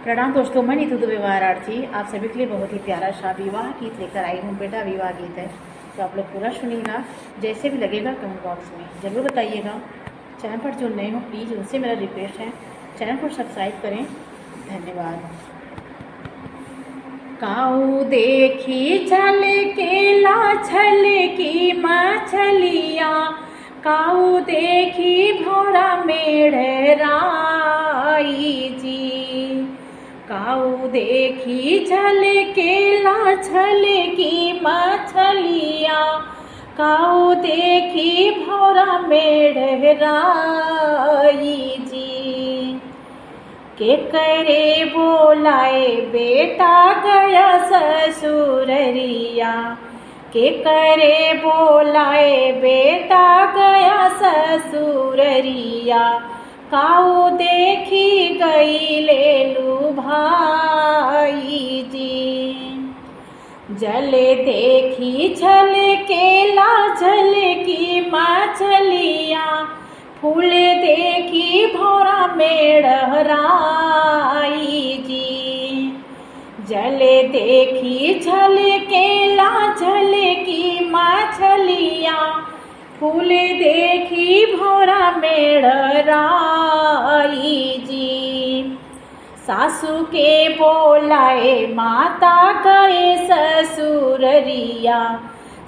प्रणाम दोस्तों, मैं नीतू दुबे वाराणसी आप सभी के लिए बहुत ही प्यारा सा विवाह गीत लेकर आई हूँ। बेटा विवाह गीत है तो आप लोग पूरा सुनिएगा। जैसे भी लगेगा कमेंट बॉक्स में ज़रूर बताइएगा। चैनल पर जो नए हो प्लीज़ उनसे मेरा रिक्वेस्ट है चैनल को सब्सक्राइब करें। धन्यवाद। काऊ देखी छल केला छल की मछलिया, काऊ देखी भौरा मेढ़राई जी। काऊ देखी छल केला छल की मछलिया, काऊ देखी भौरा मेढ़राई जी। के करे बोलाए बेटा गया ससुररिया, के करे बोलाए बेटा गया ससुररिया। काऊ देखी गई ले लू भाई जी। जले देखी छल केला छल की मछलिया, फूल देखी भौरा मेढ़राई जी। जले देखी छल केला छल की मछलिया, फूल देखी भौरा मेढ़राई जी। सासू के बोलाए माता गए ससुररिया,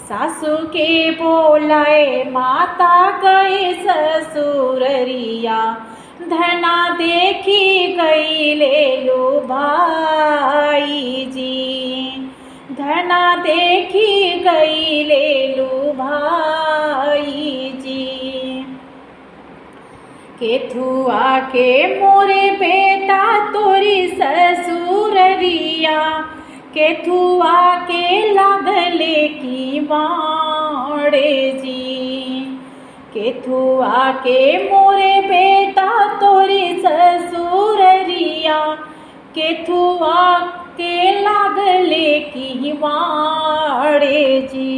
सासू के बोलाए माता गए ससुररिया। धना देखी गई ले लो भाई जी, धना देखी गई ले लो भाई जी। केथुआ के मोरे बेटा तोरी ससुररिया, केथुआ के लागले की बाड़े जी। केथुआ के मोरे बेटा तोरी ससुररिया, केथुआ के लागले की बाड़े जी।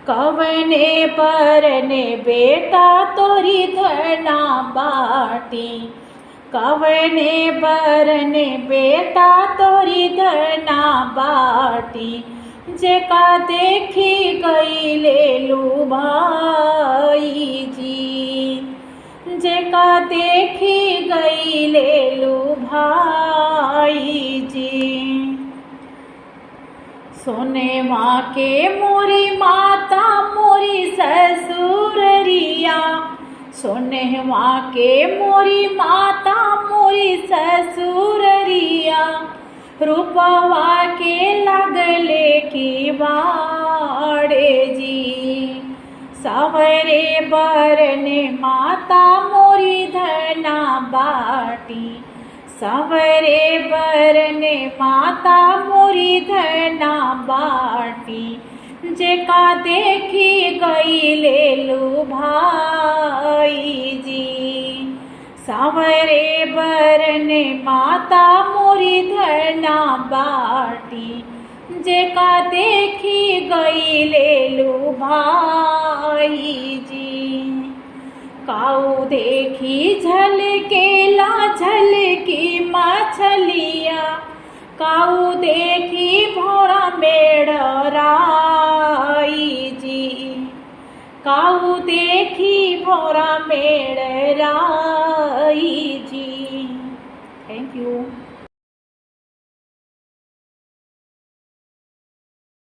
कवने परने बेटा तोरी धना बाटी, कवने बरने बेटा तोरी धना बाटी। जेका देखी गई ले लू भाई जी, जेका देखी गई ले लू भाई जी। सोने माँ के मोरी माता मोरी ससुररिया, सोने माँ के मोरी माता मोरी ससुररिया। रूपवा के लगले की बाड़े जी। सावरे बरने माता मोरी धना बाटी, सावरे बरने माता मोरी धना बाटी। जेका देखी गई ले लू भाई जी। सावरे बरने माता मोरी धना बाटी, जेका देखी गई ले लू भाई जी। काऊ देखी झल केला झल की मछलिया, काऊ देखी भौरा मेढ़राई जी। काऊ देखी भौरा मेढ़राई जी। Thank you.